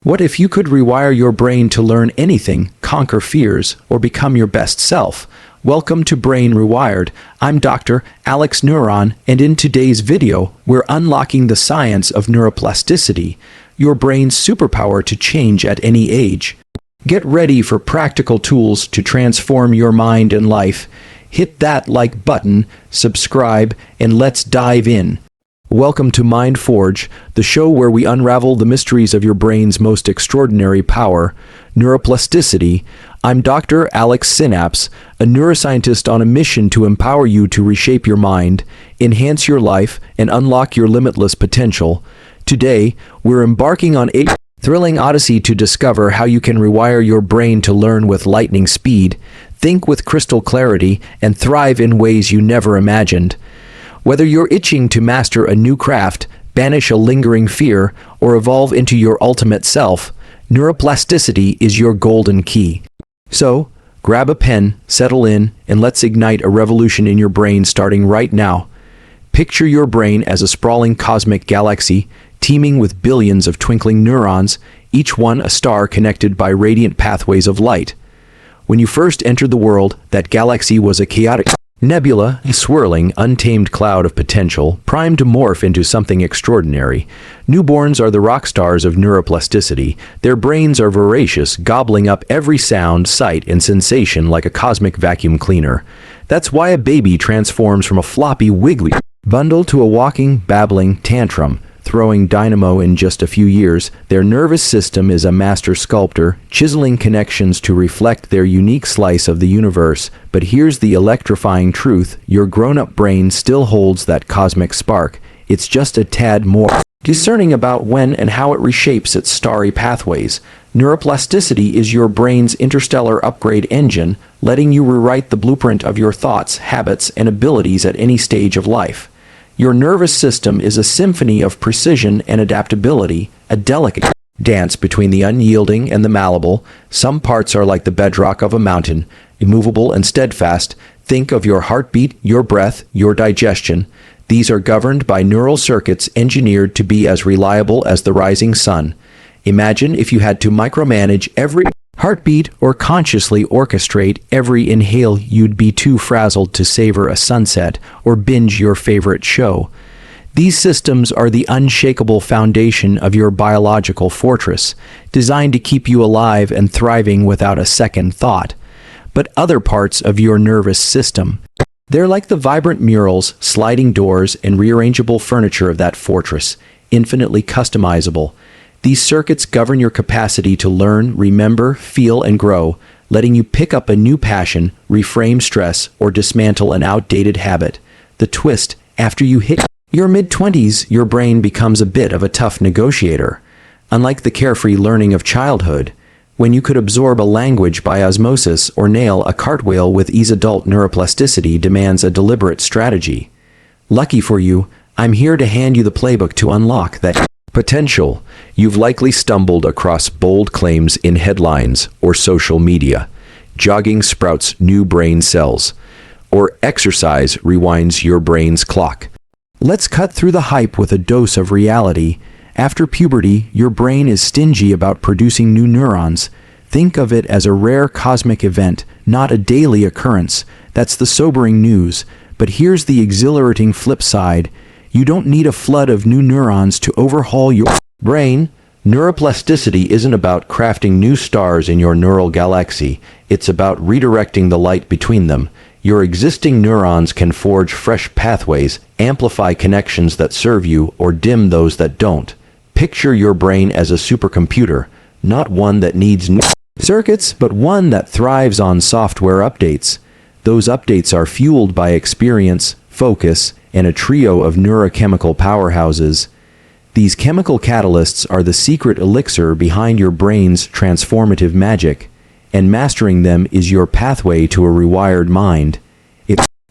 What if you could rewire your brain to learn anything, conquer fears, or become your best self? Welcome to Brain Rewired. I'm Dr. Alex Neuron, and in today's video, we're unlocking the science of neuroplasticity, your brain's superpower to change at any age. Get ready for practical tools to transform your mind and life. Hit that like button, subscribe, and let's dive in. Welcome to Mind Forge, the show where we unravel the mysteries of your brain's most extraordinary power, neuroplasticity. I'm Dr. Alex Synapse, a neuroscientist on a mission to empower you to reshape your mind, enhance your life, and unlock your limitless potential. Today, we're embarking on a thrilling odyssey to discover how you can rewire your brain to learn with lightning speed, think with crystal clarity, and thrive in ways you never imagined. Whether you're itching to master a new craft, banish a lingering fear, or evolve into your ultimate self, neuroplasticity is your golden key. So, grab a pen, settle in, and let's ignite a revolution in your brain starting right now. Picture your brain as a sprawling cosmic galaxy, teeming with billions of twinkling neurons, each one a star connected by radiant pathways of light. When you first entered the world, that galaxy was a chaotic nebula, a swirling, untamed cloud of potential, primed to morph into something extraordinary. Newborns are the rock stars of neuroplasticity. Their brains are voracious, gobbling up every sound, sight, and sensation like a cosmic vacuum cleaner. That's why a baby transforms from a floppy, wiggly bundle to a walking, babbling tantrum. Throwing dynamo in just a few years, their nervous system is a master sculptor, chiseling connections to reflect their unique slice of the universe. But here's the electrifying truth: your grown-up brain still holds that cosmic spark. It's just a tad more discerning about when and how it reshapes its starry pathways. Neuroplasticity is your brain's interstellar upgrade engine, letting you rewrite the blueprint of your thoughts, habits, and abilities at any stage of life. Your nervous system is a symphony of precision and adaptability, a delicate dance between the unyielding and the malleable. Some parts are like the bedrock of a mountain, immovable and steadfast. Think of your heartbeat, your breath, your digestion. These are governed by neural circuits engineered to be as reliable as the rising sun. Imagine if you had to micromanage every heartbeat or consciously orchestrate every inhale. You'd be too frazzled to savor a sunset or binge your favorite show. These systems are the unshakable foundation of your biological fortress, designed to keep you alive and thriving without a second thought. But other parts of your nervous system, they're like the vibrant murals, sliding doors, and rearrangeable furniture of that fortress, infinitely customizable. These circuits govern your capacity to learn, remember, feel, and grow, letting you pick up a new passion, reframe stress, or dismantle an outdated habit. The twist: after you hit your mid-20s, your brain becomes a bit of a tough negotiator. Unlike the carefree learning of childhood, when you could absorb a language by osmosis or nail a cartwheel with ease, adult neuroplasticity demands a deliberate strategy. Lucky for you, I'm here to hand you the playbook to unlock that potential. You've likely stumbled across bold claims in headlines or social media. Jogging sprouts new brain cells, or exercise rewinds your brain's clock. Let's cut through the hype with a dose of reality. After puberty, your brain is stingy about producing new neurons. Think of it as a rare cosmic event, not a daily occurrence. That's the sobering news. But here's the exhilarating flip side: you don't need a flood of new neurons to overhaul your brain. Neuroplasticity isn't about crafting new stars in your neural galaxy. It's about redirecting the light between them. Your existing neurons can forge fresh pathways, amplify connections that serve you, or dim those that don't. Picture your brain as a supercomputer, not one that needs new circuits, but one that thrives on software updates. Those updates are fueled by experience, focus, and a trio of neurochemical powerhouses. These chemical catalysts are the secret elixir behind your brain's transformative magic, and mastering them is your pathway to a rewired mind.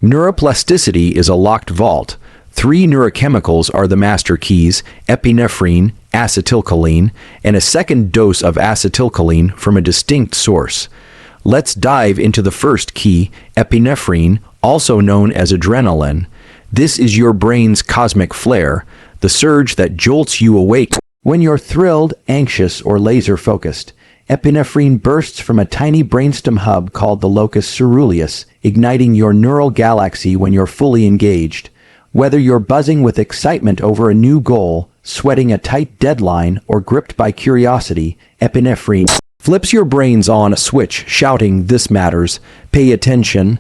Neuroplasticity is a locked vault. 3 neurochemicals are the master keys: epinephrine, acetylcholine, and a second dose of acetylcholine from a distinct source. Let's dive into the first key, epinephrine, also known as adrenaline. This is your brain's cosmic flare, the surge that jolts you awake When you're thrilled, anxious, or laser-focused, epinephrine bursts from a tiny brainstem hub called the locus ceruleus, igniting your neural galaxy when you're fully engaged. Whether you're buzzing with excitement over a new goal, sweating a tight deadline, or gripped by curiosity, epinephrine flips your brains on a switch, shouting, "This matters. Pay attention."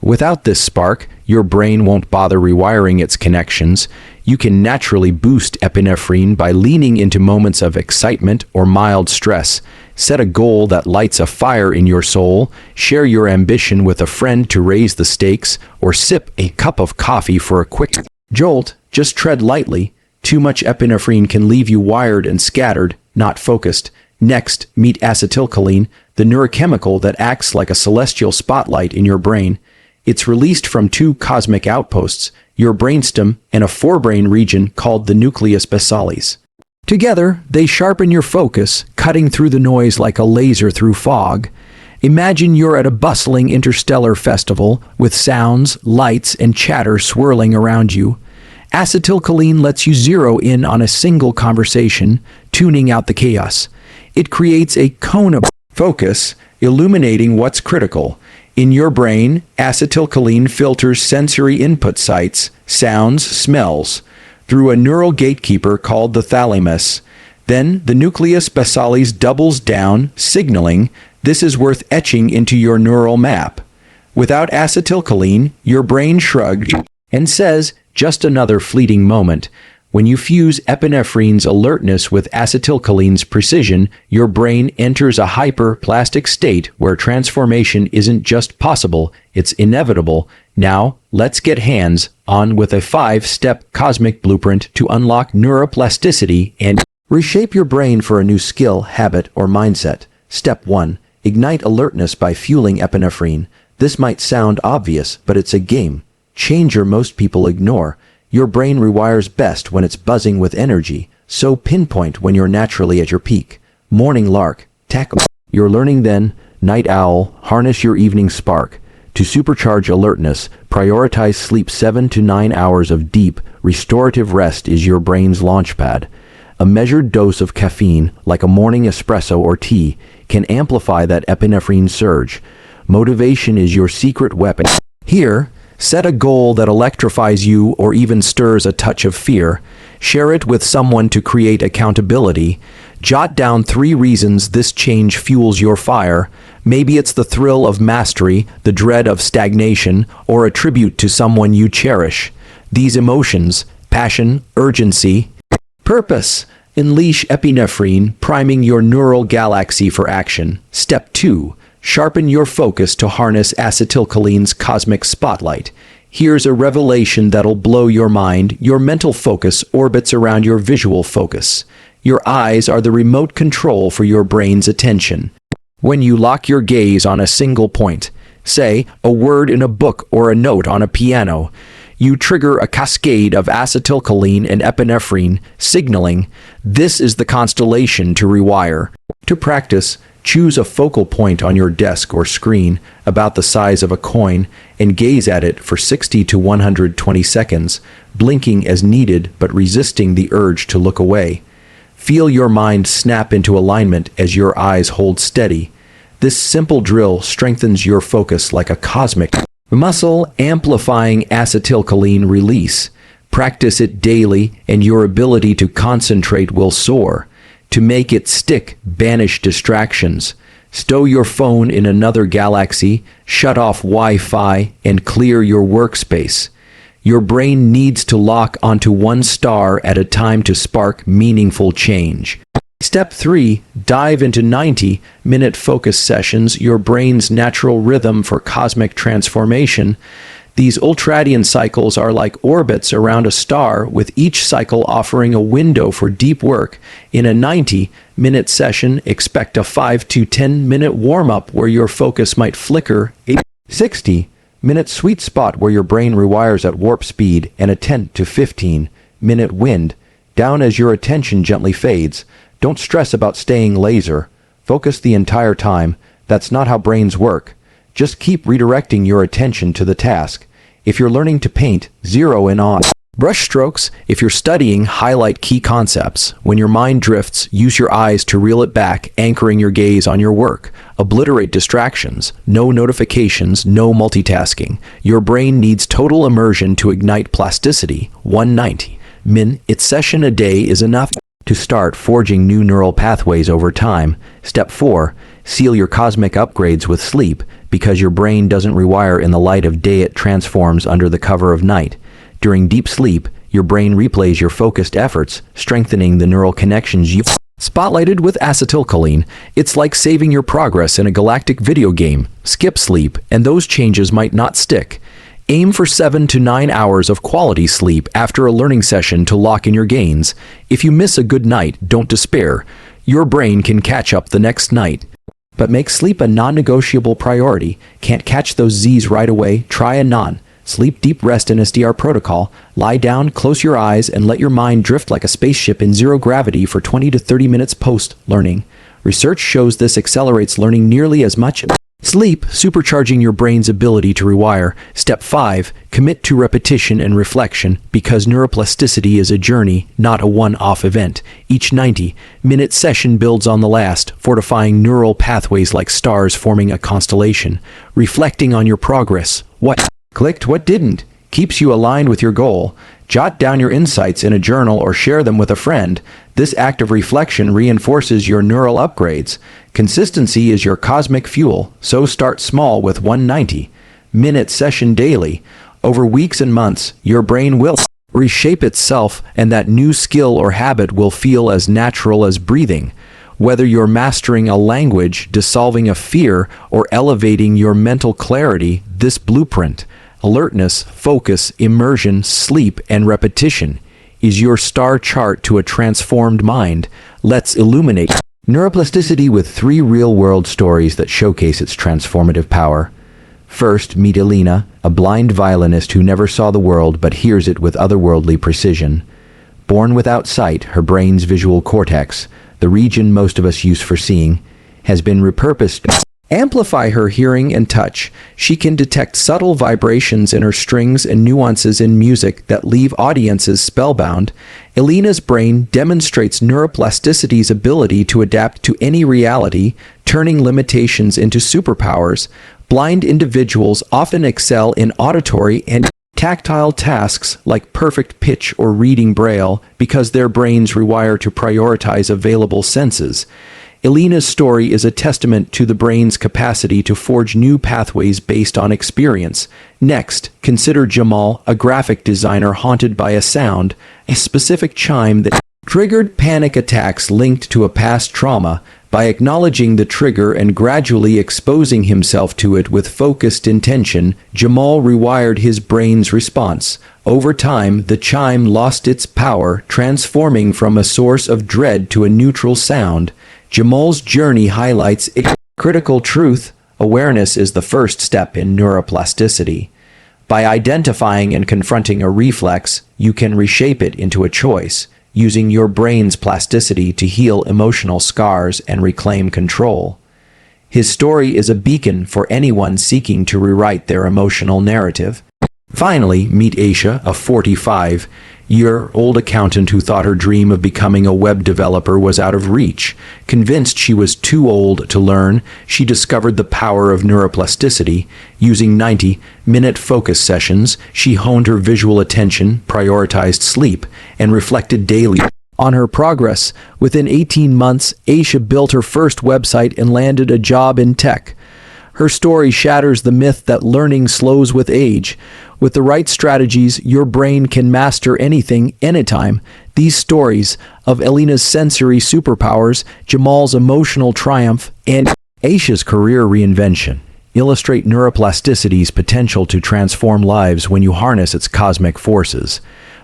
Without this spark, your brain won't bother rewiring its connections. You can naturally boost epinephrine by leaning into moments of excitement or mild stress. Set a goal that lights a fire in your soul, share your ambition with a friend to raise the stakes, or sip a cup of coffee for a quick jolt. Just tread lightly. Too much epinephrine can leave you wired and scattered, not focused. Next, meet acetylcholine, the neurochemical that acts like a celestial spotlight in your brain. It's released from two cosmic outposts, your brainstem and a forebrain region called the nucleus basalis. Together, they sharpen your focus, cutting through the noise like a laser through fog. Imagine you're at a bustling interstellar festival with sounds, lights, and chatter swirling around you. Acetylcholine lets you zero in on a single conversation, tuning out the chaos. It creates a cone of focus, illuminating what's critical. In your brain, acetylcholine filters sensory input sites, sounds, smells, through a neural gatekeeper called the thalamus. Then the nucleus basalis doubles down, signaling, "This is worth etching into your neural map." Without acetylcholine, your brain shrugged and says, "Just another fleeting moment." When you fuse epinephrine's alertness with acetylcholine's precision, your brain enters a hyperplastic state where transformation isn't just possible, it's inevitable. Now, let's get hands-on with a 5-step cosmic blueprint to unlock neuroplasticity and reshape your brain for a new skill, habit, or mindset. Step 1. Ignite alertness by fueling epinephrine. This might sound obvious, but it's a game changer most people ignore. Your brain rewires best when it's buzzing with energy, so pinpoint when you're naturally at your peak. Morning lark, tackle your learning then. Night owl, harness your evening spark. To supercharge alertness, prioritize sleep. 7 to 9 hours of deep, restorative rest is your brain's launchpad. A measured dose of caffeine, like a morning espresso or tea, can amplify that epinephrine surge. Motivation is your secret weapon. Here, set a goal that electrifies you or even stirs a touch of fear. Share it with someone to create accountability. Jot down 3 reasons this change fuels your fire. Maybe it's the thrill of mastery, the dread of stagnation, or a tribute to someone you cherish. These emotions, passion, urgency, purpose, unleash epinephrine, priming your neural galaxy for action. Step 2. Sharpen your focus to harness acetylcholine's cosmic spotlight. Here's a revelation that'll blow your mind. Your mental focus orbits around your visual focus. Your eyes are the remote control for your brain's attention. When you lock your gaze on a single point, say a word in a book or a note on a piano, you trigger a cascade of acetylcholine and epinephrine, signaling, "This is the constellation to rewire." To practice, choose a focal point on your desk or screen about the size of a coin and gaze at it for 60 to 120 seconds, blinking as needed but resisting the urge to look away. Feel your mind snap into alignment as your eyes hold steady. This simple drill strengthens your focus like a cosmic muscle, amplifying acetylcholine release. Practice it daily and your ability to concentrate will soar. To make it stick, banish distractions. Stow your phone in another galaxy, shut off Wi-Fi, and clear your workspace. Your brain needs to lock onto one star at a time to spark meaningful change. Step 3. Dive into 90-minute focus sessions, your brain's natural rhythm for cosmic transformation. These ultradian cycles are like orbits around a star, with each cycle offering a window for deep work. In a 90-minute session, expect a 5 to 10-minute warm-up where your focus might flicker, a 60-minute sweet spot where your brain rewires at warp speed, and a 10 to 15-minute wind down as your attention gently fades. Don't stress about staying laser. Focus the entire time. That's not how brains work. Just keep redirecting your attention to the task. If you're learning to paint, zero in on Brushstrokes, if you're studying, highlight key concepts. When your mind drifts, use your eyes to reel it back, anchoring your gaze on your work. Obliterate distractions. No notifications, no multitasking. Your brain needs total immersion to ignite plasticity. 190. Its session a day is enough to start forging new neural pathways over time. Step 4. Seal your cosmic upgrades with sleep. Because your brain doesn't rewire in the light of day, it transforms under the cover of night. During deep sleep, your brain replays your focused efforts, strengthening the neural connections you've spotlighted with acetylcholine. It's like saving your progress in a galactic video game. Skip sleep, and those changes might not stick. Aim for 7 to 9 hours of quality sleep after a learning session to lock in your gains. If you miss a good night, don't despair. Your brain can catch up the next night. But make sleep a non-negotiable priority. Can't catch those Z's right away? Try a Sleep Deep Rest NSDR protocol. Lie down, close your eyes, and let your mind drift like a spaceship in zero gravity for 20 to 30 minutes post-learning. Research shows this accelerates learning nearly as much. Sleep, supercharging your brain's ability to rewire. Step 5. Commit to repetition and reflection, because neuroplasticity is a journey, not a one-off event. Each 90-minute session builds on the last, fortifying neural pathways like stars forming a constellation. Reflecting on your progress. What clicked, what didn't, keeps you aligned with your goal. Jot down your insights in a journal or share them with a friend. This act of reflection reinforces your neural upgrades. Consistency is your cosmic fuel, so start small with 190-minute session daily. Over weeks and months, your brain will reshape itself, and that new skill or habit will feel as natural as breathing. Whether you're mastering a language, dissolving a fear, or elevating your mental clarity, this blueprint, alertness, focus, immersion, sleep, and repetition, is your star chart to a transformed mind. Let's illuminate neuroplasticity with 3 real-world stories that showcase its transformative power. First, meet Elena, a blind violinist who never saw the world but hears it with otherworldly precision. Born without sight, her brain's visual cortex, the region most of us use for seeing, has been repurposed to amplify her hearing and touch. She can detect subtle vibrations in her strings and nuances in music that leave audiences spellbound. Elena's brain demonstrates neuroplasticity's ability to adapt to any reality, turning limitations into superpowers. Blind individuals often excel in auditory and tactile tasks like perfect pitch or reading Braille because their brains rewire to prioritize available senses. Elena's story is a testament to the brain's capacity to forge new pathways based on experience. Next, consider Jamal, a graphic designer haunted by a sound, a specific chime that triggered panic attacks linked to a past trauma. By acknowledging the trigger and gradually exposing himself to it with focused intention, Jamal rewired his brain's response. Over time, the chime lost its power, transforming from a source of dread to a neutral sound. Jamal's journey highlights a critical truth. Awareness is the first step in neuroplasticity. By identifying and confronting a reflex, you can reshape it into a choice, using your brain's plasticity to heal emotional scars and reclaim control. His story is a beacon for anyone seeking to rewrite their emotional narrative. Finally, meet Aisha, a 45-year-old accountant who thought her dream of becoming a web developer was out of reach. Convinced she was too old to learn, she discovered the power of neuroplasticity. Using 90-minute focus sessions, she honed her visual attention, prioritized sleep, and reflected daily on her progress. Within 18 months, Aisha built her first website and landed a job in tech. Her story shatters the myth that learning slows with age. With the right strategies, your brain can master anything, anytime. These stories of Elena's sensory superpowers, Jamal's emotional triumph, and Aisha's career reinvention illustrate neuroplasticity's potential to transform lives when you harness its cosmic forces.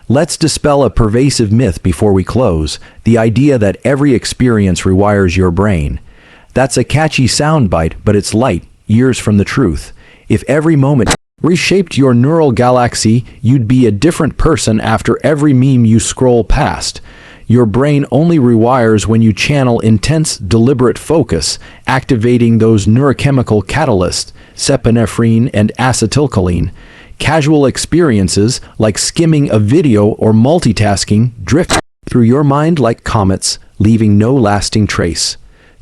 Let's dispel a pervasive myth before we close, the idea that every experience rewires your brain. That's a catchy soundbite, but it's light years from the truth. If every moment reshaped your neural galaxy, you'd be a different person after every meme you scroll past. Your brain only rewires when you channel intense, deliberate focus, activating those neurochemical catalysts, epinephrine and acetylcholine. Casual experiences like skimming a video or multitasking drift through your mind like comets, leaving no lasting trace.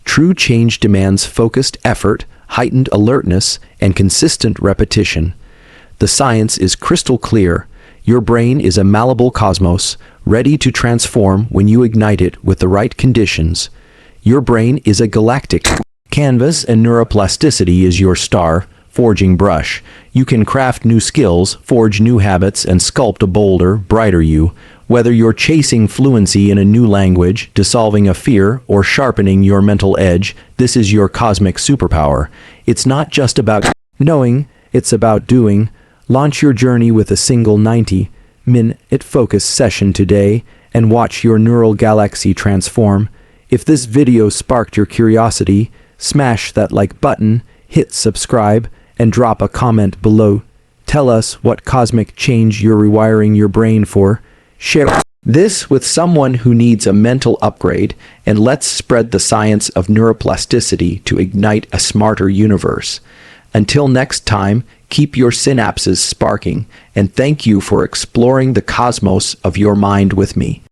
True change demands focused effort, heightened alertness, and consistent repetition. The science is crystal clear. Your brain is a malleable cosmos, ready to transform when you ignite it with the right conditions. Your brain is a galactic canvas, and neuroplasticity is your star, forging brush. You can craft new skills, forge new habits, and sculpt a bolder, brighter you. Whether you're chasing fluency in a new language, dissolving a fear, or sharpening your mental edge, this is your cosmic superpower. It's not just about knowing, it's about doing. Launch your journey with a single 90-minute focus session today and watch your neural galaxy transform. If this video sparked your curiosity, smash that like button, hit subscribe, and drop a comment below. Tell us what cosmic change you're rewiring your brain for. Share this with someone who needs a mental upgrade, and let's spread the science of neuroplasticity to ignite a smarter universe. Until next time, keep your synapses sparking, and thank you for exploring the cosmos of your mind with me.